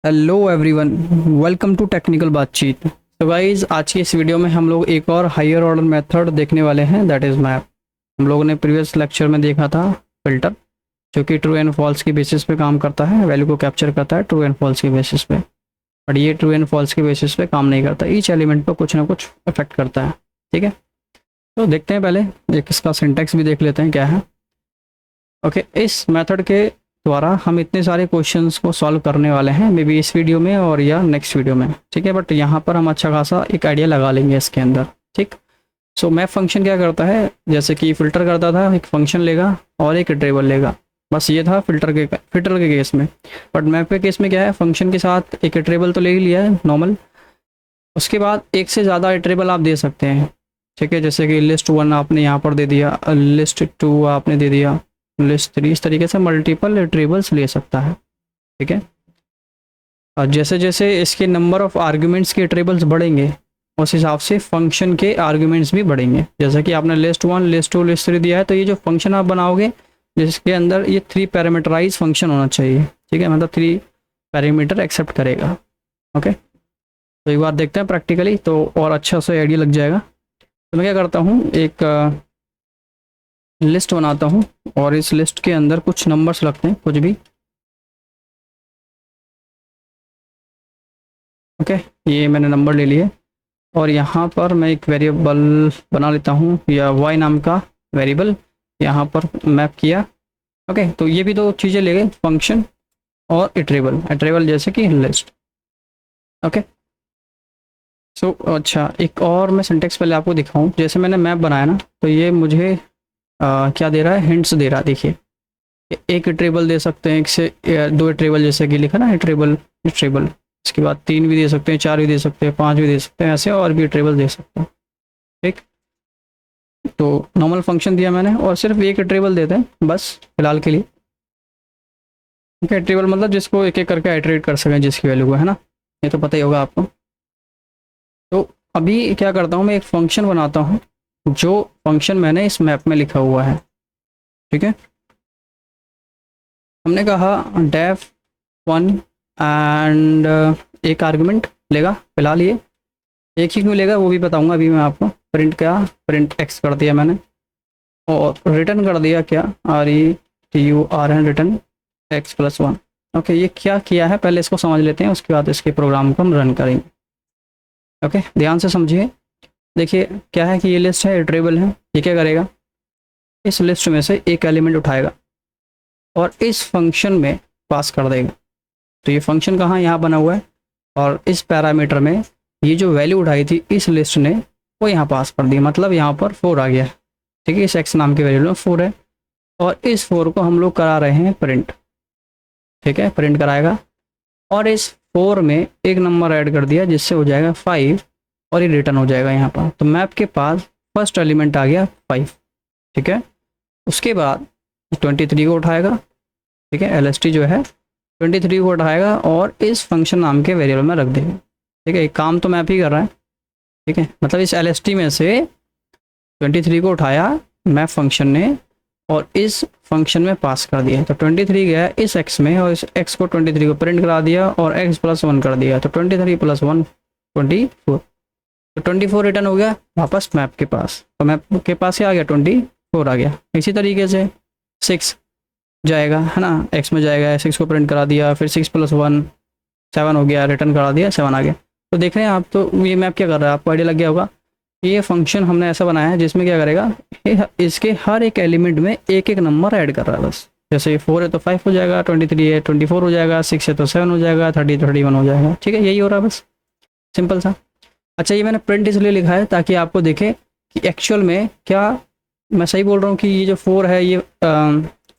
Hello everyone, welcome to technical बातचीत। तो guys, आज की इस वीडियो में हम लोग एक और हायर ऑर्डर मेथड देखने वाले हैं, दैट इज़ मैप। हम लोगों ने प्रीवियस लेक्चर में देखा था फिल्टर, जो कि ट्रू एंड फॉल्स की बेसिस पे काम करता है, वैल्यू को कैप्चर करता है ट्रू एंड फॉल्स की बेसिस पे। बट ये ट्रू एंड फॉल्स की बेसिस पे काम नहीं करता, ईच एलिमेंट पर कुछ ना कुछ इफेक्ट करता है। ठीक है, तो देखते हैं, पहले एक इसका सिंटेक्स भी देख लेते हैं क्या है। ओके, इस मेथड के द्वारा हम इतने सारे क्वेश्चंस को सॉल्व करने वाले हैं, मे बी इस वीडियो में और या नेक्स्ट वीडियो में। ठीक है, बट यहाँ पर हम अच्छा खासा एक आइडिया लगा लेंगे इसके अंदर। ठीक, सो मैप फंक्शन क्या करता है, जैसे कि फ़िल्टर करता था, एक फंक्शन लेगा और एक इटरेबल लेगा। बस ये था फिल्टर के केस में। बट मैप के केस में क्या है, फंक्शन के साथ एक इटरेबल तो ले ही लिया है नॉर्मल, उसके बाद एक से ज़्यादा इटरेबल आप दे सकते हैं। ठीक है, जैसे कि लिस्ट 1 आपने यहाँ पर दे दिया, लिस्ट 2 आपने दे दिया, लिस्ट 3, इस तरीके से मल्टीपल इटरेबल्स ले सकता है। ठीक है, और जैसे जैसे इसके नंबर ऑफ आर्ग्यूमेंट्स के इटरेबल्स बढ़ेंगे, उस हिसाब से फंक्शन के आर्ग्यूमेंट्स भी बढ़ेंगे। जैसे कि आपने लिस्ट 1, लिस्ट 2, लिस्ट 3 दिया है, तो ये जो फंक्शन आप बनाओगे, जिसके अंदर ये 3 पैरामीटराइज फंक्शन होना चाहिए। ठीक है, मतलब 3 पैरामीटर एक्सेप्ट करेगा। ओके, तो एक बार देखते हैं प्रैक्टिकली, तो और अच्छा से आइडिया लग जाएगा। तो मैं क्या करता हूँ, एक लिस्ट बनाता हूँ और इस लिस्ट के अंदर कुछ नंबर्स रखते हैं, कुछ भी। ओके, ये मैंने नंबर ले लिए और यहाँ पर मैं एक वेरिएबल बना लेता हूँ, या वाई नाम का वेरिएबल यहाँ पर मैप किया। ओके, तो ये भी दो चीज़ें ले गए, फंक्शन और इटरेबल जैसे कि लिस्ट। ओके, सो अच्छा, एक और मैं सिंटेक्स पहले आपको दिखाऊं। जैसे मैंने मैप बनाया ना, तो ये मुझे क्या दे रहा है, हिंट्स दे रहा है। देखिए, एक इटरेबल दे सकते हैं, एक से दो इटरेबल, जैसे कि लिखा ना इटरेबल इटरेबल, इसके बाद 3 भी दे सकते हैं, 4 भी दे सकते हैं, 5 भी दे सकते हैं, ऐसे और भी इटरेबल दे सकते हैं। ठीक, तो नॉर्मल फंक्शन दिया मैंने और सिर्फ एक इटरेबल देते हैं बस फिलहाल के लिए। ठीक है, इटरेबल मतलब जिसको एक एक करके आइटरेट कर सकें, जिसकी वैल्यू को, है ना, ये तो पता ही होगा आपको। तो अभी क्या करता हूँ, मैं एक फंक्शन बनाता हूँ, जो फंक्शन मैंने इस मैप में लिखा हुआ है। ठीक है, हमने कहा डेफ 1 एंड एक आर्गुमेंट लेगा फिलहाल, ये एक ही क्यों लेगा वो भी बताऊंगा अभी मैं आपको। प्रिंट एक्स कर दिया मैंने और रिटर्न कर दिया क्या, RETURN, रिटर्न x+1। ओके, ये क्या किया है पहले इसको समझ लेते हैं, उसके बाद इसके प्रोग्राम को हम रन करेंगे। ओके, ध्यान से समझिए। देखिए क्या है कि ये लिस्ट है, इटरेबल है। ये क्या करेगा, इस लिस्ट में से एक एलिमेंट उठाएगा और इस फंक्शन में पास कर देगा। तो ये फंक्शन कहाँ, यहाँ बना हुआ है, और इस पैरामीटर में ये जो वैल्यू उठाई थी इस लिस्ट ने, वो यहाँ पास कर दी, मतलब यहाँ पर 4 आ गया। ठीक है, इस x नाम के वैल्यू में 4 है और इस 4 को हम लोग करा रहे हैं प्रिंट। ठीक है, प्रिंट कराएगा और इस 4 में एक नंबर ऐड कर दिया, जिससे हो जाएगा 5 और ये रिटर्न हो जाएगा यहाँ पर। तो मैप के पास फर्स्ट एलिमेंट आ गया 5। ठीक है, उसके बाद 23 को उठाएगा। ठीक है, LST जो है 23 को उठाएगा और इस फंक्शन नाम के वेरिएबल में रख देगा। ठीक है, एक काम तो मैप ही कर रहा है। ठीक है, मतलब इस LST में से 23 को उठाया मैप फंक्शन ने और इस फंक्शन में पास कर दिया। तो 23 गया इस x में और इस x को 23 को प्रिंट करा दिया और x+1 कर दिया। तो 23 + 1 24। तो 24 रिटर्न हो गया वापस मैप के पास। तो मैप के पास क्या आ गया, 24 आ गया। इसी तरीके से 6 जाएगा, है ना, x में जाएगा, 6 को प्रिंट करा दिया, फिर 6+1 7 हो गया, रिटर्न करा दिया, 7 आ गया। तो देख रहे हैं आप, तो ये मैप क्या कर रहा है, आपको आइडिया लग गया होगा। ये फंक्शन हमने ऐसा बनाया है जिसमें क्या करेगा, इसके हर एक एलिमेंट में एक एक नंबर ऐड कर रहा है बस। जैसे 4 है तो 5 हो जाएगा, 23 है 24 हो जाएगा, 6 है तो 7 हो जाएगा, 30 31 हो जाएगा। ठीक है, यही हो रहा है बस, सिंपल सा। अच्छा, ये मैंने प्रिंट इसलिए लिखा है ताकि आपको देखे कि एक्चुअल में क्या मैं सही बोल रहा हूँ, कि ये जो 4 है ये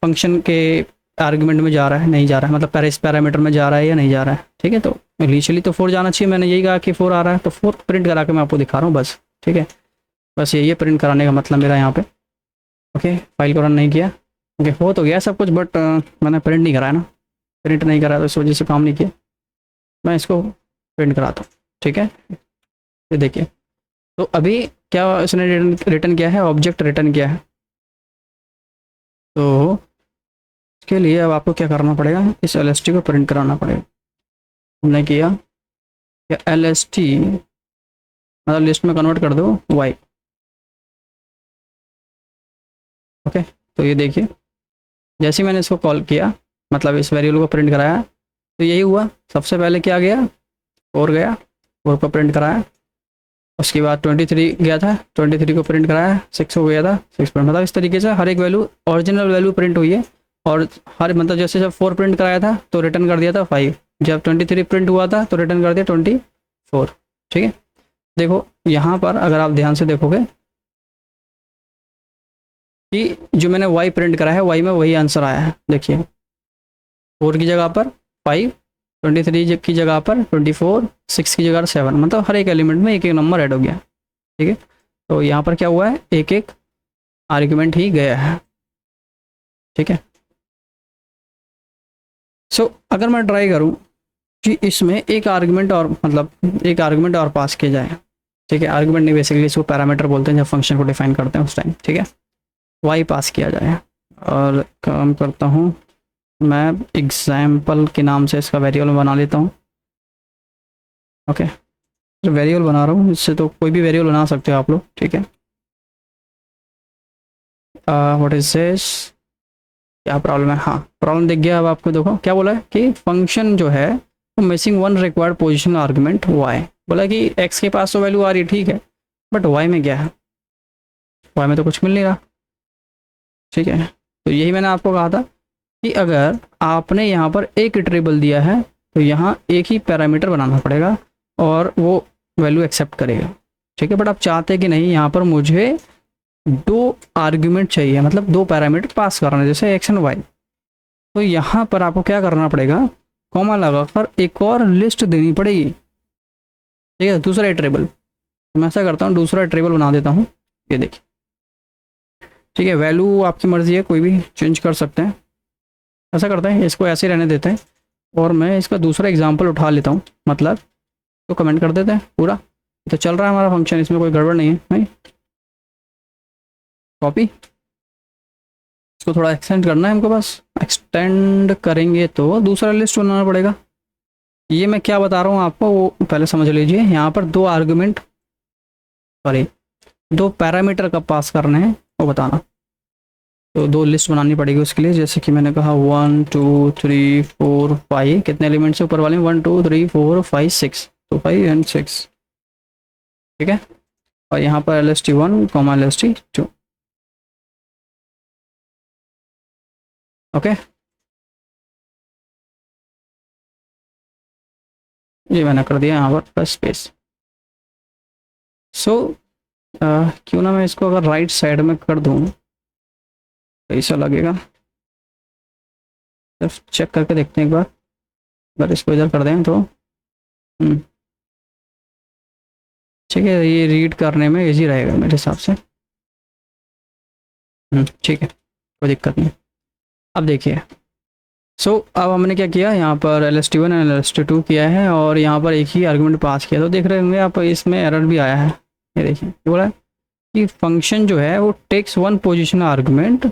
फंक्शन के आर्गुमेंट में जा रहा है, नहीं जा रहा है, मतलब इस पैरामीटर में जा रहा है या नहीं जा रहा है। ठीक है, तो इनिशियली तो 4 जाना चाहिए, मैंने यही कहा कि 4 आ रहा है, तो 4 प्रिंट करा के मैं आपको दिखा रहा हूँ बस। ठीक है, बस यही है प्रिंट कराने का मतलब मेरा यहाँ पे। ओके, फाइल को रन नहीं किया। ओके, हो तो गया सब कुछ, बट मैंने प्रिंट नहीं कराया ना, प्रिंट नहीं कराया तो इस वजह से काम नहीं किया। मैं इसको प्रिंट कराता हूँ। ठीक है, ये देखिए, तो अभी क्या इसने रिटर्न किया है, ऑब्जेक्ट रिटर्न किया है। तो इसके लिए अब आपको क्या करना पड़ेगा, इस LST को प्रिंट कराना पड़ेगा। हमने किया कि एल एस टी मतलब लिस्ट में कन्वर्ट कर दो वाई। ओके, तो ये देखिए जैसे ही मैंने इसको कॉल किया, मतलब इस वेरिएबल को प्रिंट कराया, तो यही हुआ। सबसे पहले क्या गया, 4 गया, 4 को प्रिंट कराया। उसके बाद 23 गया था, 23 को प्रिंट कराया, 6 हो गया था, 6 प्रिंट। मतलब इस तरीके से हर एक वैल्यू ओरिजिनल वैल्यू प्रिंट हुई है। और हर मतलब जैसे जब 4 प्रिंट कराया था तो रिटर्न कर दिया था 5, जब 23 प्रिंट हुआ था तो रिटर्न कर दिया 24। ठीक है, देखो यहाँ पर अगर आप ध्यान से देखोगे कि जो मैंने y प्रिंट करा है y में वही आंसर आया है। देखिए 4 की जगह पर 5, 23 की जगह पर 24, 6 की जगह 7, मतलब हर एक एलिमेंट में एक एक नंबर ऐड हो गया। ठीक है, तो यहाँ पर क्या हुआ है, एक एक आर्ग्यूमेंट ही गया है। ठीक है, सो अगर मैं ट्राई करूँ कि इसमें एक आर्ग्यूमेंट और मतलब एक आर्ग्यूमेंट और पास किया जाए। ठीक है, आर्ग्यूमेंट नहीं, बेसिकली इसको पैरामीटर बोलते हैं जब फंक्शन को डिफाइन करते हैं उस टाइम। ठीक है, वाई पास किया जाए और काम करता हूँ मैं एग्जाम्पल के नाम से इसका वेरिएबल बना लेता हूँ। ओके, जो वेरिएबल बना रहा हूँ इससे तो कोई भी वेरिएबल बना सकते हो आप लोग। ठीक है, व्हाट इज दिस, क्या प्रॉब्लम है, हाँ प्रॉब्लम दिख गया। अब आपको देखो क्या बोला है कि फंक्शन जो है वो missing one required position argument Y. बोला कि एक्स के पास तो वैल्यू आ रही है, ठीक है, बट वाई में क्या है, वाई में तो कुछ मिल नहीं रहा। ठीक है, तो यही मैंने आपको कहा था कि अगर आपने यहाँ पर एक इटरेबल दिया है तो यहाँ एक ही पैरामीटर बनाना पड़ेगा और वो वैल्यू एक्सेप्ट करेगा। ठीक है, बट आप चाहते कि नहीं, यहाँ पर मुझे 2 आर्ग्यूमेंट चाहिए, मतलब 2 पैरामीटर पास करना है, जैसे एक्स एंड वाई। तो यहाँ पर आपको क्या करना पड़ेगा, कॉमा लगाकर एक और लिस्ट देनी पड़ेगी। ठीक है, दूसरा इटरेबल। तो मैं ऐसा करता हूँ, दूसरा इटरेबल बना देता हूँ। ये देखिए, ठीक है, वैल्यू आपकी मर्जी है, कोई भी चेंज कर सकते हैं। ऐसा करते हैं, इसको ऐसे रहने देते हैं और मैं इसका दूसरा एग्जांपल उठा लेता हूँ, मतलब तो कमेंट कर देते हैं पूरा। तो चल रहा है हमारा फंक्शन, इसमें कोई गड़बड़ नहीं है, नहीं। कॉपी, इसको थोड़ा एक्सटेंड करना है हमको, बस एक्सटेंड करेंगे तो दूसरा लिस्ट बनाना पड़ेगा। ये मैं क्या बता रहा हूँ आपको वो पहले समझ लीजिए। यहाँ पर 2 आर्गुमेंट, सॉरी 2 पैरामीटर कब पास करने हैं वो बताना। तो 2 लिस्ट बनानी पड़ेगी उसके लिए, जैसे कि मैंने कहा 1 2 3 4 5, कितने एलिमेंट्स ऊपर वाले में 1 2 3 4 5 6, तो 5 एंड 6। ठीक है, और यहाँ पर LST1 LST2। ओके, ये मैंने कर दिया यहाँ पर प्लस स्पेस। सो क्यों ना मैं इसको अगर राइट साइड में कर दूँ कैसा लगेगा, सिर्फ चेक करके देखते हैं एक बार। अगर इसको इधर कर दें तो ठीक है, ये रीड करने में इजी रहेगा मेरे हिसाब से। ठीक है, कोई दिक्कत नहीं। अब देखिए, अब हमने क्या किया, यहाँ पर LST1 एंड LST2 किया है और यहाँ पर एक ही आर्गुमेंट पास किया। तो देख रहे होंगे आप, इसमें एरर भी आया है। ये देखिए, बोला है कि फंक्शन जो है वो takes 1 position argument,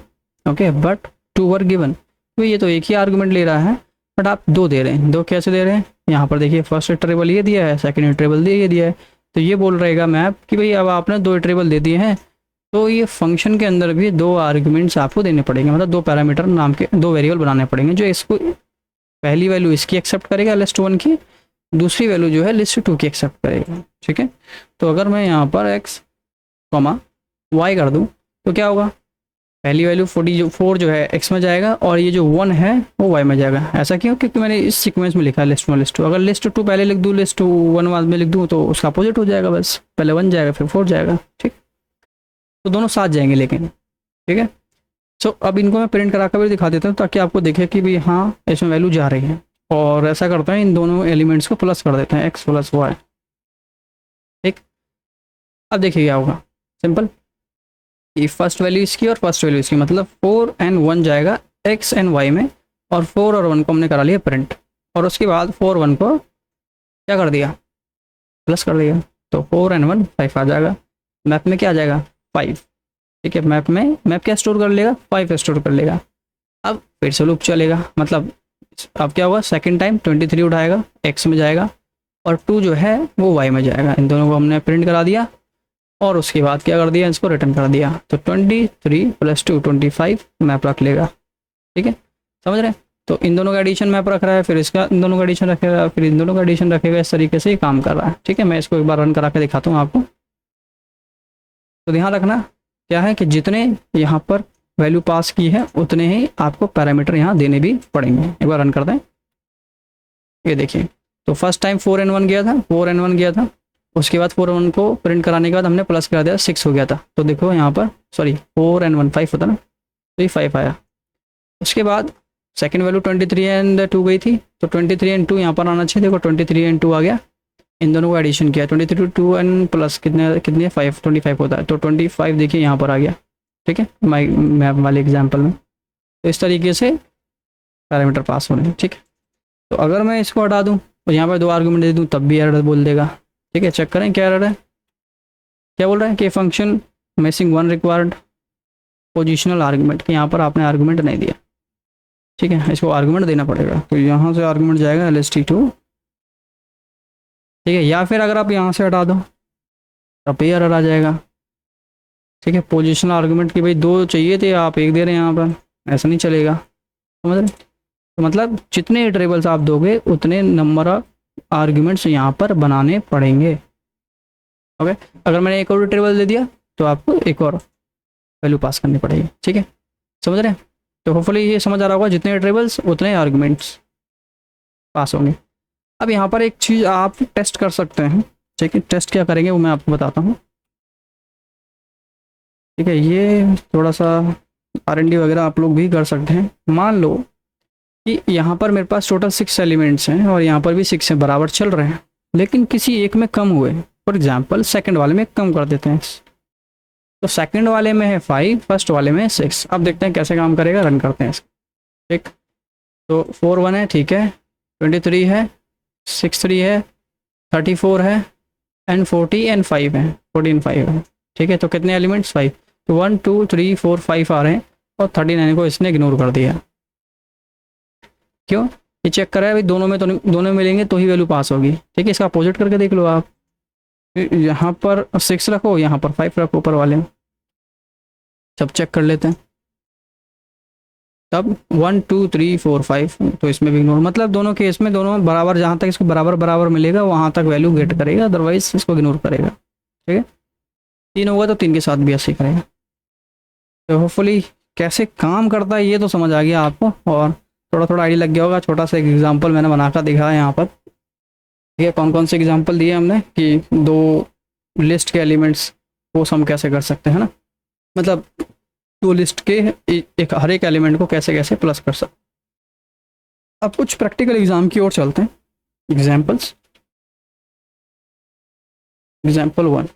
okay, but 2 were given. तो ये तो एक ही आर्गुमेंट ले रहा है, बट आप 2 दे रहे हैं। 2 कैसे दे रहे हैं, यहाँ पर देखिए, फर्स्ट इटरेबल ये दिया है, सेकंड इटरेबल ये दिया है। तो ये बोल रहेगा मैप कि भाई अब आपने 2 इटरेबल दे दिए हैं, तो ये फंक्शन के अंदर भी 2 आर्ग्यूमेंट्स आपको देने पड़ेंगे, मतलब 2 पैरामीटर नाम के 2 वेरिएबल बनाने पड़ेंगे। जो इसको पहली वैल्यू इसकी एक्सेप्ट करेगा LST1 की, दूसरी वैल्यू जो है LST2 की एक्सेप्ट करेगा। ठीक है, तो अगर मैं यहाँ पर x, y कर दूँ तो क्या होगा, पहली वैल्यू 4 जो है x में जाएगा और ये जो 1 है वो y में जाएगा। ऐसा क्यों, क्योंकि मैंने इस सीक्वेंस में लिखा है LST1 LST2। अगर LST2 पहले लिख दूँ, LST1 बाद में लिख दूँ तो उसका अपोजिट हो जाएगा, बस पहले 1 जाएगा फिर 4 जाएगा। ठीक, तो दोनों साथ जाएंगे लेकिन। ठीक है, अब इनको मैं प्रिंट करा कर भी दिखा देता हूँ ताकि आपको दिखे कि भाई हाँ इसमें वैल्यू जा रही है। और ऐसा करते हैं, इन दोनों एलिमेंट्स को प्लस कर देते हैं, x + y। ठीक, अब देखिए क्या होगा, सिंपल, ये फर्स्ट वैल्यू इसकी और फर्स्ट वैल्यू इसकी, मतलब 4 एंड 1 जाएगा x एंड y में, और 4 और 1 को हमने करा लिया प्रिंट, और उसके बाद 4 1 को क्या कर दिया, प्लस कर दिया। तो 4 एंड 1 5 आ जाएगा। मैप में क्या आ जाएगा, 5। ठीक है, मैप क्या स्टोर कर लेगा, 5 स्टोर कर लेगा। अब फिर से लूप चलेगा, मतलब अब क्या होगा, सेकंड टाइम 23 उठाएगा, एक्स में जाएगा, और 2 जो है वो वाई में जाएगा। इन दोनों को हमने प्रिंट करा दिया और उसके बाद क्या कर दिया, इसको रिटर्न कर दिया। तो 23 + 2 25 मैप रख लेगा। ठीक है, समझ रहे हैं? तो इन दोनों का एडिशन मैप रख रहा है, फिर इसका इन दोनों का एडिशन रखेगा, फिर इन दोनों का एडिशन रखेगा। इस तरीके से ये काम कर रहा है। ठीक है, मैं इसको एक बार रन करा के दिखाता हूँ आपको। तो ध्यान रखना क्या है कि जितने यहाँ पर वैल्यू पास की है उतने ही आपको पैरामीटर यहाँ देने भी पड़ेंगे। एक बार रन करते हैं। ये देखिए, तो फर्स्ट टाइम 4n1 गया था, 4n1 गया था, उसके बाद 4n1 को प्रिंट कराने के बाद हमने प्लस करा दिया, 6 हो गया था। तो देखो यहाँ पर, सॉरी 4n1 5 होता ना, तो ये 5 आया। उसके बाद सेकंड वैल्यू 23 और 2 गई थी, तो 23 और 2 यहाँ पर आना चाहिए। देखो 23 और 2 आ गया, इन दोनों को एडिशन किया, 23 2 एन प्लस कितने 5 25 होता है। तो 25 देखिए यहाँ पर आ गया। ठीक है, मैप वाले एग्जाम्पल में। तो इस तरीके से पैरामीटर पास होने हैं। ठीक है, तो अगर मैं इसको हटा दूँ और यहाँ पर 2 आर्गूमेंट दे दूँ तब भी एरर बोल देगा। ठीक है, चेक करें क्या एरर है। क्या बोल रहा है कि function missing 1 required positional argument, कि यहाँ पर आपने आर्गूमेंट नहीं दिया। ठीक है, इसको आर्गूमेंट देना पड़ेगा। तो यहाँ से आर्गूमेंट जाएगा LST2। ठीक है, या फिर अगर आप यहाँ से हटा दो तब भी एरर आ जाएगा। ठीक है, पोजिशनल आर्गूमेंट की भाई 2 चाहिए थे, आप 1 दे रहे हैं यहाँ पर, ऐसा नहीं चलेगा। समझ रहे? तो मतलब जितने इटरेबल्स आप दोगे उतने नंबर ऑफ आर्ग्यूमेंट्स यहाँ पर बनाने पड़ेंगे। ओके, अगर मैंने एक और इटरेबल दे दिया तो आपको एक और वैल्यू पास करनी पड़ेगी। ठीक है, समझ रहे हैं? तो होपफुली ये समझ आ रहा होगा, जितने इटरेबल्स उतने आर्ग्यूमेंट्स पास होंगे। अब यहाँ पर एक चीज़ आप टेस्ट कर सकते हैं। ठीक है, टेस्ट क्या करेंगे वो मैं आपको बताता हूँ। ठीक है, ये थोड़ा सा R&D वगैरह आप लोग भी कर सकते हैं। मान लो कि यहाँ पर मेरे पास टोटल 6 एलिमेंट्स हैं और यहाँ पर भी 6 हैं, बराबर चल रहे हैं, लेकिन किसी एक में कम हुए। फॉर एग्जांपल सेकंड वाले में कम कर देते हैं। तो सेकंड वाले में है 5, फर्स्ट वाले में है 6। अब देखते हैं कैसे काम करेगा, रन करते हैं इसको। ठीक, तो 4 1 है, ठीक है, 23 है, 6 3 है, 34 है, एंड 40 एंड 5 है, 14 5 है। ठीक है, तो कितने एलिमेंट्स 5। तो 1 2 3 4 5 आ रहे हैं और 39 को इसने इग्नोर कर दिया। क्यों? ये चेक करा है भाई, दोनों में तो दोनों मिलेंगे तो ही वैल्यू पास होगी। ठीक है, इसका अपोजिट करके देख लो आप। यहाँ पर 6 रखो, यहाँ पर 5 रखो ऊपर वाले में, सब चेक कर लेते हैं। तब 1 2 3 4 5 तो इसमें भी इग्नोर, मतलब दोनों केस में दोनों बराबर, जहाँ तक इसको बराबर बराबर मिलेगा वहाँ तक वैल्यू गेट करेगा, अदरवाइज इसको इग्नोर करेगा। ठीक है, 3 होगा तो 3 के साथ भी ऐसे करेगा। तो होपफुली कैसे काम करता है ये तो समझ आ गया आपको, और थोड़ा थोड़ा आइडिया लग गया होगा। छोटा सा एक एग्जाम्पल मैंने बनाकर दिखाया यहाँ पर। ठीक है, कौन कौन से एग्जाम्पल दिए हमने कि 2 लिस्ट के एलिमेंट्स को हम कैसे कर सकते हैं ना, मतलब 2 लिस्ट के एक हर एक एलिमेंट को कैसे कैसे प्लस कर सकते। अब कुछ प्रैक्टिकल एग्जाम की ओर चलते हैं। Examples, example 1।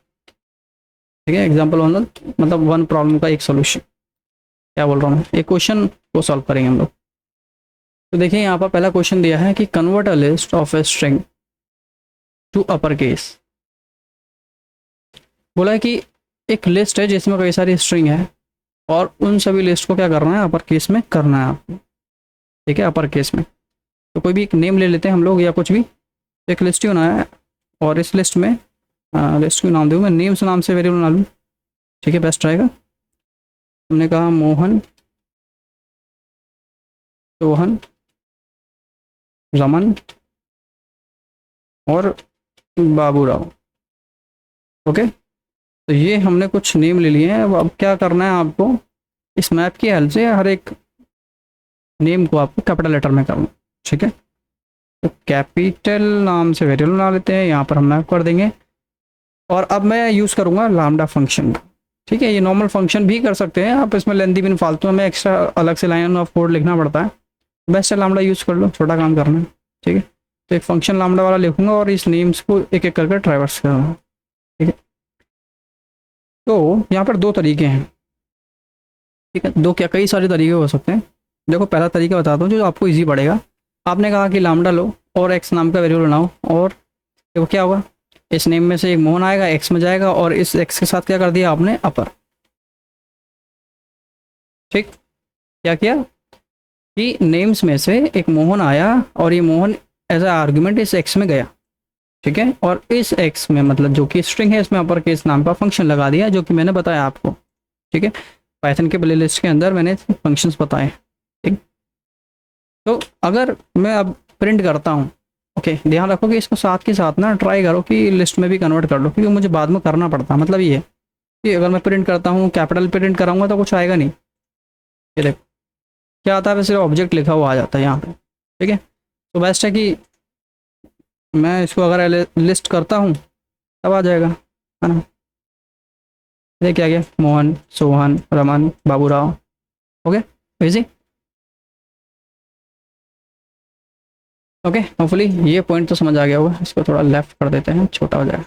ठीक है, एग्जाम्पल 1 मतलब 1 प्रॉब्लम का एक सोल्यूशन। क्या बोल रहा हूँ, एक क्वेश्चन को सॉल्व करेंगे हम लोग। तो देखिए यहाँ पर पहला क्वेश्चन दिया है कि convert a list of a string to upper case. बोला है कि एक लिस्ट है जिसमें कई सारी स्ट्रिंग है और उन सभी लिस्ट को क्या करना है, अपर केस में करना है आपको। ठीक है, अपर केस में। तो कोई भी एक नेम ले लेते हैं हम लोग, या कुछ भी एक लिस्ट ही होना है, और इस लिस्ट में लिस्ट को नाम दूँ मैं, नेम्स नाम से वेरिएबल बना लूँ। ठीक है, बेस्ट रहेगा। हमने कहा मोहन, सोहन, रमन और बाबूराव। ओके, तो ये हमने कुछ नेम ले लिए हैं। अब क्या करना है आपको, इस मैप की हेल्प से हर एक नेम को आपको कैपिटल लेटर में करना। ठीक है, तो कैपिटल नाम से वेरिएबल बना लेते हैं, यहाँ पर हम मैप कर देंगे। और अब मैं यूज़ करूँगा लैम्डा फंक्शन। ठीक है, ये नॉर्मल फंक्शन भी कर सकते हैं आप, इसमें लेंथी बिन फालतू में एक्स्ट्रा अलग से लाइन ऑफ कोड लिखना पड़ता है। बेस्ट है लैम्डा यूज़ कर लो, छोटा काम करना है। ठीक है, तो एक फंक्शन लैम्डा वाला लिखूंगा और इस नेम्स को एक एक करके ट्रैवर्स करूँगा। ठीक है, तो यहाँ पर 2 तरीके हैं। ठीक है, 2 क्या, कई सारे तरीके हो सकते हैं। देखो पहला तरीका बताता हूँ जो आपको इजी पड़ेगा। आपने कहा कि लैम्डा लो और एक्स नाम का वेरिएबल बनाओ, और देखो क्या होगा, इस नेम में से एक मोहन आएगा, एक्स में जाएगा, और इस एक्स के साथ क्या कर दिया आपने, अपर। ठीक, क्या किया, कि नेम्स में से एक मोहन आया और ये मोहन एज अ आर्गुमेंट इस एक्स में गया, ठीक है, और इस एक्स में मतलब जो कि स्ट्रिंग है इसमें अपर केस नाम का फंक्शन लगा दिया जो कि मैंने बताया आपको, ठीक है, पाइथन के प्लेलिस्ट के अंदर मैंने फंक्शंस बताए, ठीक। तो अगर मैं अब प्रिंट करता हूँ, ओके, ध्यान रखो कि इसको साथ के साथ ना ट्राई करो कि लिस्ट में भी कन्वर्ट कर लो, क्योंकि मुझे बाद में करना पड़ता है। मतलब ये है कि अगर मैं प्रिंट करता हूँ कैपिटल प्रिंट कराऊंगा तो कुछ आएगा नहीं। ये देखो क्या आता है, वैसे ऑब्जेक्ट लिखा हुआ आ जाता है यहाँ पे, ठीक है। तो बेस्ट है कि मैं इसको अगर लिस्ट करता हूँ तब आ जाएगा, है ना। ये क्या गया, Mohan, Sohan, Raman, Baburao, okay, easy. Okay, hopefully ये पॉइंट तो समझ आ गया होगा। इसको थोड़ा लेफ्ट कर देते हैं, छोटा हो जाएगा,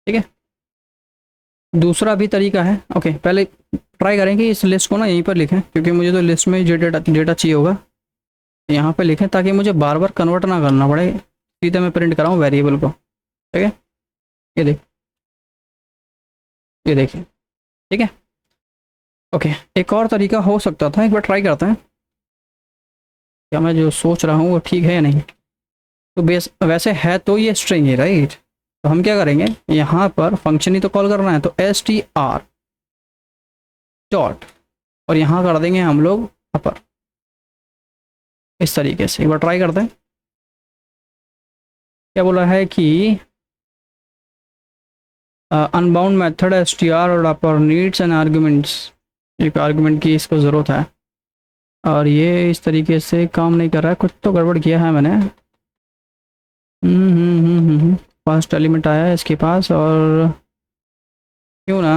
ठीक है। दूसरा भी तरीका है, ओके, पहले ट्राई करें कि इस लिस्ट को ना यहीं पर लिखें, क्योंकि मुझे तो लिस्ट में जो डेटा चाहिए होगा यहाँ पे लिखें, ताकि मुझे बार बार कन्वर्ट ना करना पड़े, सीधे मैं प्रिंट कराऊँ वेरिएबल को, ठीक है। ये देख, ये देखिए, ठीक है। ओके, एक और तरीका हो सकता था, एक बार ट्राई करते हैं क्या मैं जो सोच रहा हूँ वो ठीक है या नहीं। तो बेस वैसे है तो ये स्ट्रिंग है, राइट। तो हम क्या करेंगे, यहाँ पर फंक्शन ही तो कॉल करना है, तो एस टी आर डॉट, और यहाँ कर देंगे हम लोग अपर, इस तरीके से। एक बार ट्राई करते हैं, क्या बोला है कि unbound method S T are और अपर नीड्स एंड आर्ग्यूमेंट्स, एक आर्ग्यूमेंट की इसको ज़रूरत है, और ये इस तरीके से काम नहीं कर रहा है, कुछ तो गड़बड़ किया है मैंने। फर्स्ट एलिमेंट आया है इसके पास, और क्यों ना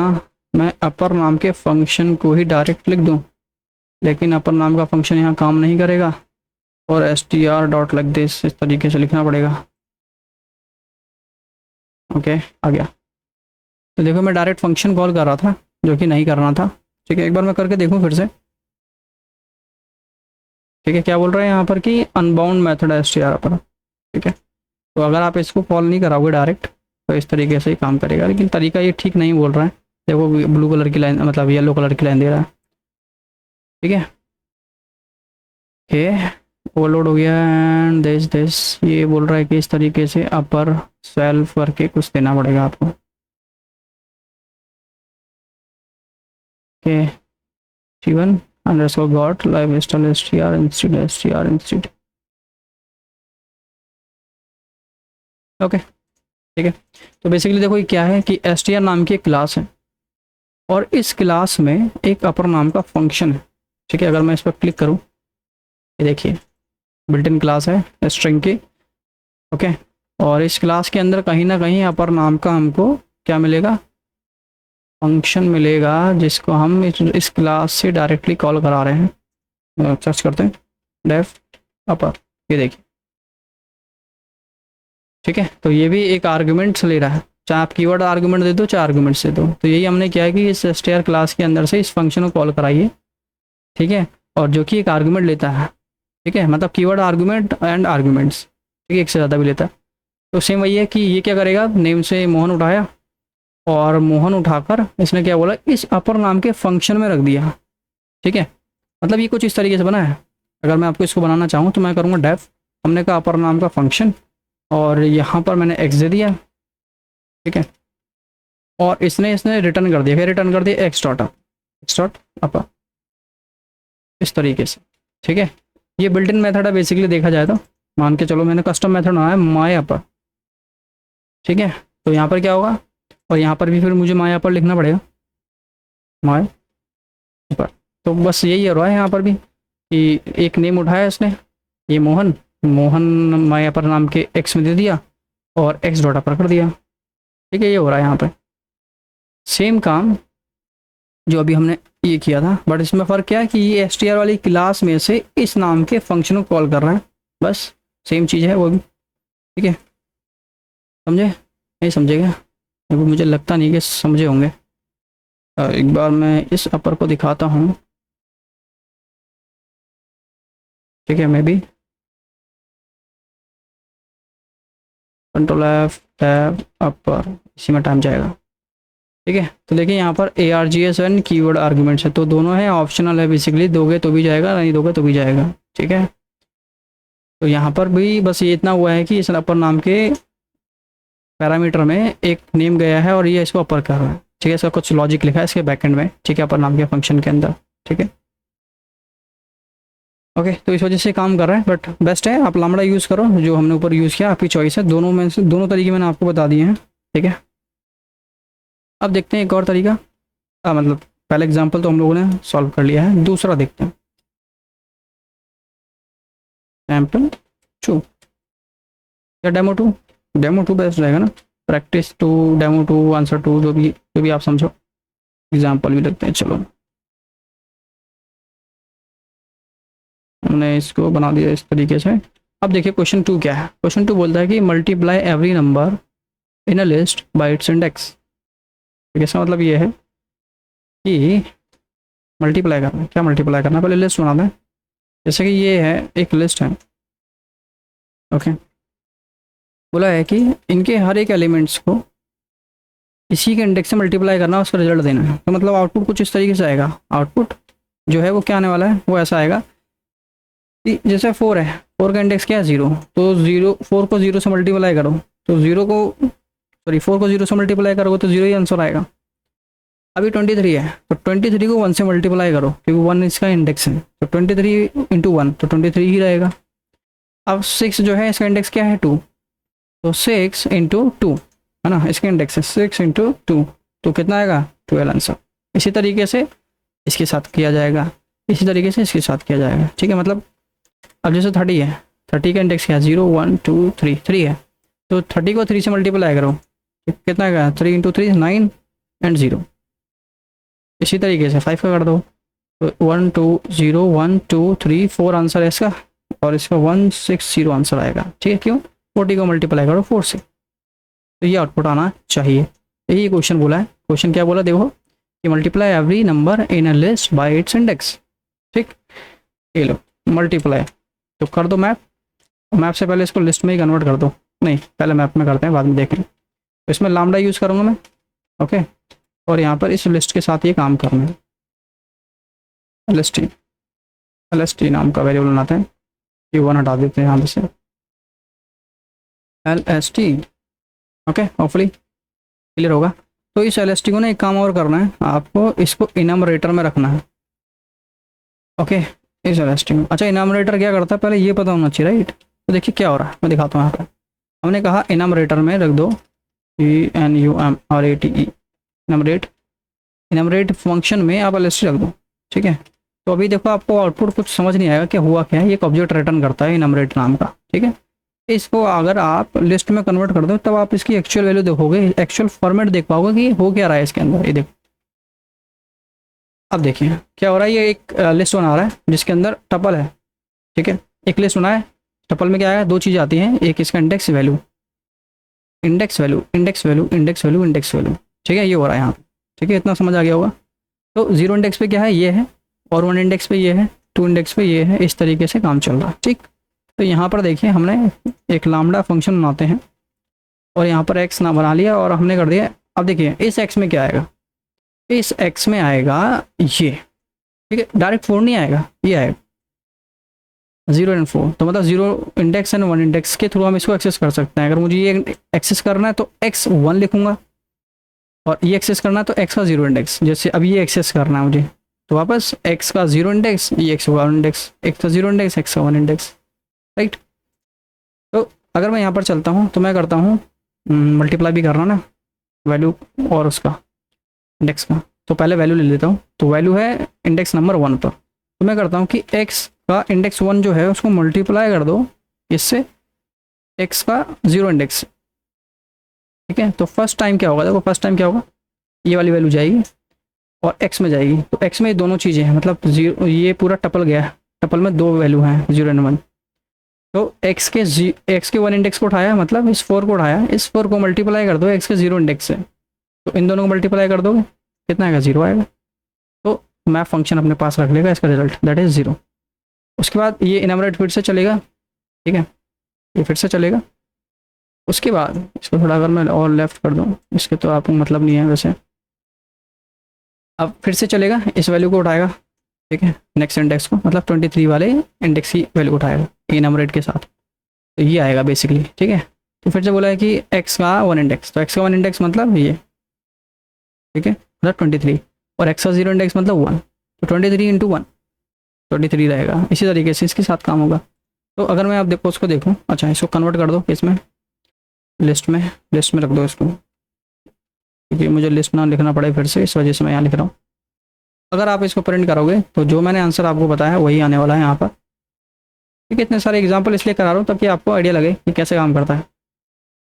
मैं अपर नाम के फंक्शन को ही डायरेक्ट लिख दूं, लेकिन अपर नाम का फंक्शन यहाँ काम नहीं करेगा, और S T R dot like this इस तरीके से लिखना पड़ेगा। ओके, आ गया। तो देखो मैं डायरेक्ट फंक्शन कॉल कर रहा था जो कि नहीं करना था, ठीक है। एक बार मैं करके देखूँ फिर से, ठीक है। क्या बोल रहे हैं यहाँ पर कि unbound method S T R upper, ठीक है। तो अगर आप इसको कॉल नहीं कराओगे डायरेक्ट तो इस तरीके से ही काम करेगा, लेकिन तरीका ये ठीक नहीं बोल रहा है। देखो ब्लू कलर की लाइन, मतलब येलो कलर की लाइन दे रहा है, ठीक है। ओके, ओवरलोड हो गया, एंड दिस ये बोल रहा है कि इस तरीके से अपर सेल्फ करके कुछ देना पड़ेगा आपको, ओके। जीवन underscore got live style S T are institute, S T are institute, okay, ठीक है। तो बेसिकली देखो ये क्या है कि एस टी आर नाम की एक क्लास है, और इस क्लास में एक अपर नाम का फंक्शन है, ठीक है। अगर मैं इस पर क्लिक करूँ, ये देखिए बिल्ट इन क्लास है स्ट्रिंग की, ओके। और इस क्लास के अंदर कहीं ना कहीं अपर नाम का हमको क्या मिलेगा, फंक्शन मिलेगा, जिसको हम इस क्लास से डायरेक्टली कॉल करा रहे हैं। सर्च करते हैं डेफ अपर, ये देखिए, ठीक है। तो ये भी एक आर्गुमेंट्स ले रहा है, चाहे आप कीवर्ड आर्गुमेंट दे दो चाहे आर्गुमेंट्स दे दो। तो यही हमने क्या है कि इस str क्लास के अंदर से इस फंक्शन को कॉल कराइए, ठीक है, और जो कि एक आर्गुमेंट लेता है, ठीक है, मतलब कीवर्ड आर्गुमेंट एंड आर्गुमेंट्स, ठीक है, एक से ज़्यादा भी लेता है। तो सेम वही है कि ये क्या करेगा, नेम से मोहन उठाया, और मोहन उठाकर इसने क्या बोला, इस अपर नाम के फंक्शन में रख दिया, ठीक है। मतलब ये कुछ इस तरीके से बना है। अगर मैं आपको इसको बनाना चाहूँ तो मैं करूँगा डेफ, हमने कहा अपर नाम का फंक्शन, और यहाँ पर मैंने एक्स दे दिया, ठीक है, और इसने इसने रिटर्न कर दिया, क्या रिटर्न कर दिया, एक्स डॉट अपर, इस तरीके से, ठीक है। ये बिल्ट इन मेथड है बेसिकली देखा जाए तो, मान के चलो मैंने कस्टम मेथड बनाया माय अपर, ठीक है। तो यहाँ पर क्या होगा, और यहाँ पर भी फिर मुझे माय अपर लिखना पड़ेगा, माय अपर। तो बस यही हो रहा है यहाँ पर भी कि एक नेम उठाया इसने, ये मोहन, मोहन माय अपर नाम के एक्स में दे दिया, और एक्स डॉट अपर कर दिया, ठीक है। ये हो रहा है यहाँ पे सेम काम जो अभी हमने ये किया था, बट इसमें फ़र्क क्या है कि ये एस टी आर वाली क्लास में से इस नाम के फंक्शन को कॉल कर रहा है, बस सेम चीज़ है वो भी, ठीक है। समझे, नहीं समझेगा, क्योंकि मुझे लगता नहीं कि समझे होंगे। एक बार मैं इस अपर को दिखाता हूँ, ठीक है। मैं भी कंट्रोल एफ टैब अपर, इसी में टाइम जाएगा। ठीक है। तो देखिए यहाँ पर ARGS एंड कीवर्ड आर्ग्यूमेंट्स है, तो दोनों है, ऑप्शनल है बेसिकली, दोगे तो भी जाएगा, नहीं दोगे तो भी जाएगा। ठीक है। तो यहाँ पर भी बस ये इतना हुआ है कि इस अपर नाम के पैरामीटर में एक नेम गया है और ये इसको अपर कर रहा है। ठीक है। इसका कुछ लॉजिक लिखा है इसके बैकएंड में। ठीक है। अपर नाम के फंक्शन के अंदर। ठीक है। ओके। तो इस वजह से काम कर रहा है, बट बेस्ट है आप लैम्बडा यूज़ करो, जो हमने ऊपर यूज़ किया, आपकी चॉइस है। दोनों में से दोनों तरीके मैंने आपको बता दिए हैं। ठीक है। अब देखते हैं एक और तरीका। मतलब पहला एग्जांपल तो हम लोगों ने सॉल्व कर लिया है, दूसरा देखते हैं। सैम्पल 2 या डेमो टू बेस्ट रहेगा ना, प्रैक्टिस 2, डेमो 2, आंसर 2, जो भी आप समझो। एग्जाम्पल भी लगते हैं। चलो हमने इसको बना दिया इस तरीके से। अब देखिए क्वेश्चन 2 क्या है। क्वेश्चन 2 बोलता है कि multiply every number in a list by it's index. ठीक है। इसका मतलब ये है कि मल्टीप्लाई करना। क्या मल्टीप्लाई करना, पहले लिस्ट बनाते हैं। जैसे कि ये है एक लिस्ट है। ओके। बोला है कि इनके हर एक एलिमेंट्स को इसी के इंडेक्स से मल्टीप्लाई करना, उसका रिजल्ट देना है। तो मतलब आउटपुट कुछ इस तरीके से आएगा। आउटपुट जो है वो क्या आने वाला है, वो ऐसा आएगा कि जैसे 4 है, 4 का इंडेक्स क्या है 0, तो 4 को 0 से मल्टीप्लाई करो तो 4 को 0 से मल्टीप्लाई करोगे तो 0 ही आंसर आएगा। अभी 23 है, तो 23 को 1 से मल्टीप्लाई करो क्योंकि 1 इसका इंडेक्स है, तो 23 इंटू 1 तो 23 ही रहेगा। अब 6 जो है इसका इंडेक्स क्या है 2, तो 6 इंटू 2 है ना, इसका इंडेक्स है 6 इंटू 2, तो कितना आएगा 12 आंसर। इसी तरीके से इसके साथ किया जाएगा, इसी तरीके से इसके साथ किया जाएगा। ठीक है। मतलब अब जैसे 30 है, 30 का इंडेक्स क्या है 0 1 2 3 3 है, तो 30 को 3 से मल्टीप्लाई करो तो कितना आएगा 3 इंटू 3 9 एंड 0। इसी तरीके से 5 का कर दो तो 1 2 0 1 2 3 4 आंसर है इसका, और इसका 160 आंसर आएगा। ठीक है। क्यों, 40 को मल्टीप्लाई करो 4 से, तो ये आउटपुट आना चाहिए। यही क्वेश्चन बोला है। क्वेश्चन क्या बोला देखो कि multiply every number in a list by it's index. ठीक, ये लो मल्टीप्लाई, तो कर दो मैप। मैप से पहले इसको लिस्ट में ही कन्वर्ट कर दो, नहीं पहले मैप में करते हैं बाद में देखें। तो इसमें लैम्बडा यूज़ करूँगा मैं। ओके। और यहाँ पर इस लिस्ट के साथ ये काम करना है। LST नाम का वेरिएबल बनाते हैं, ये 1 हटा देते हैं यहाँ से, LST। ओके, होपफुली क्लियर होगा। तो इस LST को ना एक काम और करना है आपको, इसको इनमरेटर में रखना है। ओके, इस LST में। अच्छा, इनमरेटर क्या करता है पहले ये पता होना चाहिए, राइट। तो देखिए क्या हो रहा है, मैं दिखाता हूँ यहाँ पर। हमने कहा इनमरेटर में रख दो ENUMRATE, इनमरेट फंक्शन में आप LST रख दो। ठीक है। तो अभी देखो आपको आउटपुट कुछ समझ नहीं आएगा क्या हुआ क्या है। ये एक ऑब्जेक्ट रिटर्न करता है इनमरेट नाम का। ठीक है। इसको अगर आप लिस्ट में कन्वर्ट कर दो तब आप इसकी एक्चुअल वैल्यू देखोगे, एक्चुअल फॉर्मेट देख पाओगे कि हो क्या रहा है इसके अंदर। ये देखो, अब देखिए क्या हो रहा है। ये एक लिस्ट बना रहा है जिसके अंदर टपल है। ठीक है। एक लिस्ट बना है, टपल में क्या आएगा, 2 चीज़ें आती हैं, एक इसका index value, index value, index value, index value, index value. ठीक है। ये हो रहा है यहाँ। ठीक है, इतना समझ आ गया होगा। तो 0 इंडेक्स पे क्या है, ये है, और 1 इंडेक्स पे ये है, 2 इंडेक्स पे ये है। इस तरीके से काम चल रहा है। ठीक। तो यहाँ पर देखिए हमने एक लैम्बडा फंक्शन बनाते हैं और यहाँ पर एक्स ना बना लिया और हमने कर दिया। अब देखिए इस एक्स में क्या आएगा, इस एक्स में आएगा ये। ठीक है। डायरेक्ट 4 नहीं आएगा, ये आएगा 0 एंड 4। तो मतलब 0 इंडेक्स एंड 1 इंडेक्स के थ्रू हम इसको एक्सेस कर सकते हैं। अगर मुझे ये एक्सेस करना है तो x1 लिखूंगा, और ये एक्सेस करना है तो x का 0 इंडेक्स। जैसे अब ये एक्सेस करना है मुझे, तो वापस x का 0 इंडेक्स, ये x का 1 इंडेक्स, x का 0 इंडेक्स, x का 1 इंडेक्स, राइट। तो अगर मैं यहाँ पर चलता हूँ तो मैं करता हूँ मल्टीप्लाई भी करना ना वैल्यू और उसका इंडेक्स का, तो पहले वैल्यू ले लेता हूँ। तो वैल्यू है इंडेक्स नंबर 1 पर, तो मैं करता हूँ कि x का इंडेक्स 1 जो है उसको मल्टीप्लाई कर दो इससे x का 0 इंडेक्स। ठीक है। तो फर्स्ट टाइम क्या होगा, देखो फर्स्ट टाइम क्या होगा, ये वाली वैल्यू जाएगी और x में जाएगी। तो x में दोनों चीज़ें हैं, मतलब 0, ये पूरा टपल गया, टपल में 2 वैल्यू हैं 0 एंड 1। तो x के 1 इंडेक्स को उठाया, मतलब इस 4 को उठाया, इस 4 को मल्टीप्लाई कर दो x के 0 इंडेक्स से, तो इन दोनों को मल्टीप्लाई कर दोगे कितना आएगा, 0 आएगा। तो मैप फंक्शन अपने पास रख लेगा इसका रिजल्ट, दैट इज़ 0। उसके बाद ये इनमरेट फिर से चलेगा। ठीक है, ये फिर से चलेगा। उसके बाद इसको थोड़ा अगर मैं और लेफ्ट कर दूँ, इसके तो आपको मतलब नहीं है वैसे, अब फिर से चलेगा, इस वैल्यू को उठाएगा, ठीक है, नेक्स्ट इंडेक्स को, मतलब 23 वाले इंडेक्स की वैल्यू उठाएगा ए नंबर 8 के साथ, तो ये आएगा बेसिकली, ठीक है। तो फिर से बोला है कि एक्स का 1 इंडेक्स, तो एक्स का 1 इंडेक्स मतलब ये, ठीक है, मतलब 23, और एक्स का 0 इंडेक्स मतलब 1, तो 23 इंटू 1 23 रहेगा। इसी तरीके से इसके साथ काम होगा। तो अगर मैं आप देखो उसको देखूँ, अच्छा इसको कन्वर्ट कर दो इसमें, लिस्ट में रख दो इसको, क्योंकि मुझे लिस्ट ना लिखना पड़े फिर से, इस वजह से मैं यहाँ लिख रहा हूँ। अगर आप इसको प्रिंट करोगे तो जो मैंने आंसर आपको बताया वही आने वाला है यहाँ पर, ठीक है। इतने सारे एग्जांपल इसलिए करा रहा हूँ ताकि आपको आइडिया लगे कि कैसे काम करता है।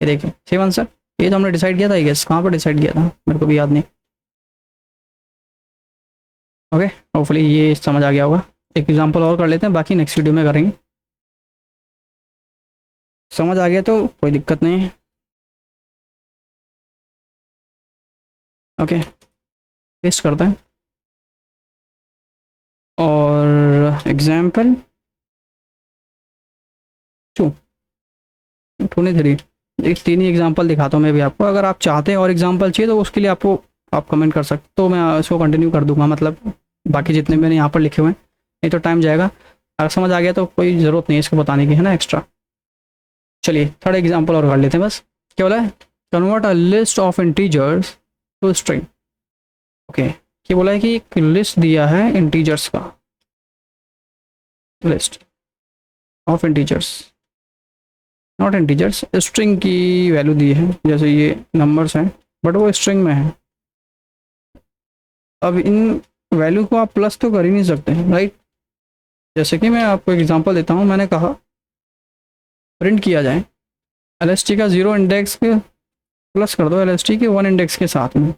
ये देखिए सेम आंसर, ये तो हमने डिसाइड किया था, ये गेस कहाँ पर डिसाइड किया था मेरे को भी याद नहीं। ओके, होपफुली ये समझ आ गया होगा। एक एग्जांपल और कर लेते हैं, बाकी नेक्स्ट वीडियो में करेंगे। समझ आ गया तो कोई दिक्कत नहीं है। ओके, टेस्ट करते हैं। और एग्जाम्पल 23, एक 3 ही एग्जाम्पल दिखाता हूँ मैं भी आपको। अगर आप चाहते हैं और एग्जाम्पल चाहिए तो उसके लिए आपको आप कमेंट कर सकते, तो मैं इसको कंटिन्यू कर दूंगा, मतलब बाकी जितने मैंने यहाँ पर लिखे हुए हैं, नहीं तो टाइम जाएगा। अगर समझ आ गया तो कोई ज़रूरत नहीं है इसको बताने की, है ना, एक्स्ट्रा। चलिए थर्ड एग्जाम्पल और कर लेते हैं बस। क्या बोला है, convert a list of integers to string. Okay, ये बोला है कि एक लिस्ट दिया है इंटीजर्स का, list of integers, not integers, string की वैल्यू दी है, जैसे ये नंबर्स हैं बट वो स्ट्रिंग में है। अब इन वैल्यू को आप प्लस तो कर ही नहीं सकते, राइट। जैसे कि मैं आपको एग्जांपल देता हूँ, मैंने कहा प्रिंट किया जाए LST का 0 इंडेक्स के प्लस कर दो LST के 1 इंडेक्स के साथ में,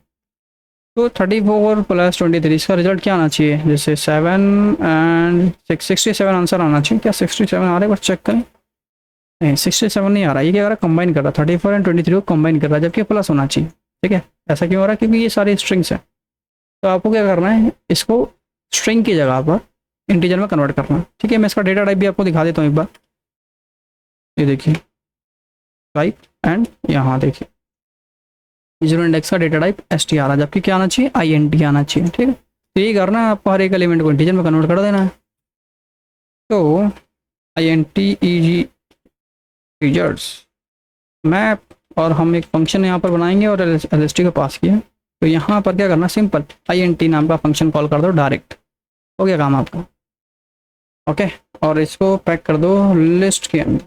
तो 34 प्लस 23 इसका रिजल्ट क्या आना चाहिए, जैसे 7 एंड 67 आंसर आना चाहिए। क्या 67 आ रहा है, बस चेक करें। नहीं 67 नहीं आ रहा, ये क्या कर रहा है, कंबाइन कर रहा है, 34 एंड 23 को कंबाइन कर रहा है, जबकि प्लस होना चाहिए, ठीक है। ऐसा क्यों हो रहा है, क्योंकि ये सारी स्ट्रिंग्स हैं। तो आपको क्या करना है, इसको स्ट्रिंग की जगह पर इंटीजर में कन्वर्ट करना है, ठीक है। मैं इसका डेटा टाइप भी आपको दिखा देता हूँ एक बार। ये देखिए टाइप, एंड यहाँ देखिए 0 इंडेक्स का डेटा टाइप ST आ रहा है, जबकि क्या आना चाहिए, INT आना चाहिए, ठीक है। तो ये करना है आपको, हर एक एलिमेंट को इंटीजर में कन्वर्ट कर देना है। तो INT इंटीजर्स मैप, और हम एक फंक्शन यहाँ पर बनाएंगे और LST को पास किया। तो यहाँ पर क्या करना, सिंपल INT नाम का फंक्शन कॉल कर दो डायरेक्ट, हो गया काम आपका। ओके, और इसको पैक कर दो लिस्ट के अंदर।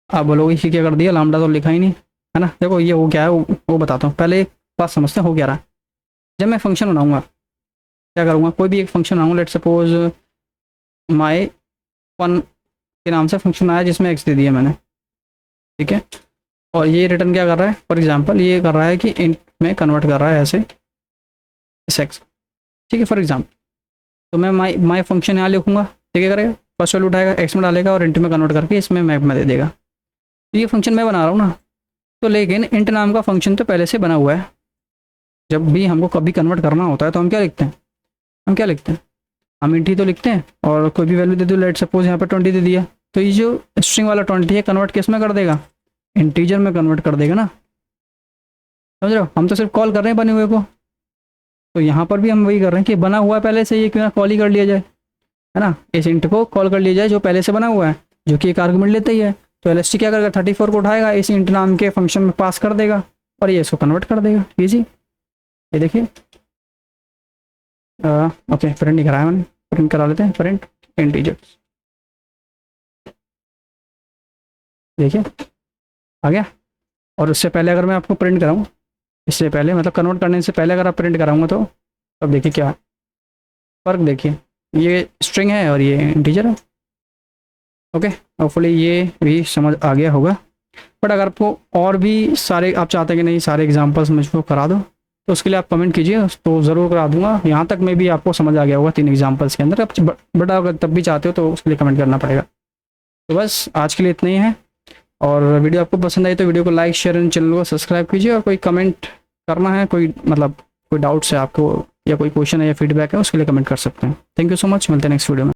आप बोलोगे कि क्या कर दिया, लैम्डा तो लिखा ही नहीं, है ना। देखो ये हो क्या है, वो बताता हूँ। पहले एक बात समझते हैं हो क्या रहा है। जब मैं फंक्शन बनाऊंगा, क्या करूँगा, कोई भी एक फंक्शन बनाऊंगा, लेट सपोज माई वन के नाम से फंक्शन आया जिसमें x दे दिया मैंने, ठीक है। और ये रिटर्न क्या कर रहा है, फॉर एग्जांपल ये कर रहा है कि इंट में कन्वर्ट कर रहा है ऐसे इस x, ठीक है, फॉर एग्जांपल। तो मैं माई फंक्शन यहाँ लिखूंगा, ठीक है, करेगा फर्स्ट वैल्यू उठाएगा x में डालेगा और इंट में कन्वर्ट करके इसमें मैप में दे देगा। तो ये फंक्शन मैं बना रहा हूँ ना, तो लेकिन इंट नाम का फंक्शन तो पहले से बना हुआ है। जब भी हमको कभी कन्वर्ट करना होता है तो हम क्या लिखते हैं, हम इंट ही तो लिखते हैं, और कोई भी वैल्यू दे दो, लेट सपोज यहाँ पर 20 दे दिया, तो ये जो स्ट्रिंग वाला 20 है कन्वर्ट किस में कर देगा, इंटीजर में कन्वर्ट कर देगा ना, समझ रहे हो। हम तो सिर्फ कॉल कर रहे हैं बने हुए को, तो यहाँ पर भी हम वही कर रहे हैं कि बना हुआ है पहले से, ये क्यों ना कॉल ही कर लिया जाए, है ना। इस इंट को कॉल कर लिया जाए जो पहले से बना हुआ है, जो कि एक आर्गुमेंट लेता ही है। तो LST क्या करेगा, 34 को उठाएगा, इस इंट नाम के फंक्शन में पास कर देगा और ये इसको कन्वर्ट कर देगा, इजी। ये देखिए ओके, प्रिंट नहीं कराया मैंने, प्रिंट करा लेते हैं, प्रिंट इंटीजर्स, देखिए आ गया। और उससे पहले अगर मैं आपको प्रिंट कराऊँ, इससे पहले मतलब कन्वर्ट करने से पहले अगर आप प्रिंट कराऊंगा तो अब देखिए क्या फ़र्क, देखिए ये स्ट्रिंग है और ये इंटीजर है। ओके, होपफुली ये भी समझ आ गया होगा। बट अगर आपको और भी सारे आप चाहते हैं कि नहीं सारे एग्जांपल्स मुझको करा दो, तो उसके लिए आप कमेंट कीजिए, तो ज़रूर करा दूंगा। यहाँ तक में भी आपको समझ आ गया होगा 3 एग्जांपल्स के अंदर। बट अगर तब भी चाहते हो तो उसके लिए कमेंट करना पड़ेगा। तो बस आज के लिए इतना ही है, और वीडियो आपको पसंद आई तो वीडियो को लाइक शेयर एंड चैनल को सब्सक्राइब कीजिए। और कोई कमेंट करना है, कोई मतलब कोई डाउट्स है आपको, या कोई क्वेश्चन है या फीडबैक है, उसके लिए कमेंट कर सकते हैं। थैंक यू सो मच, मिलते हैं नेक्स्ट वीडियो में।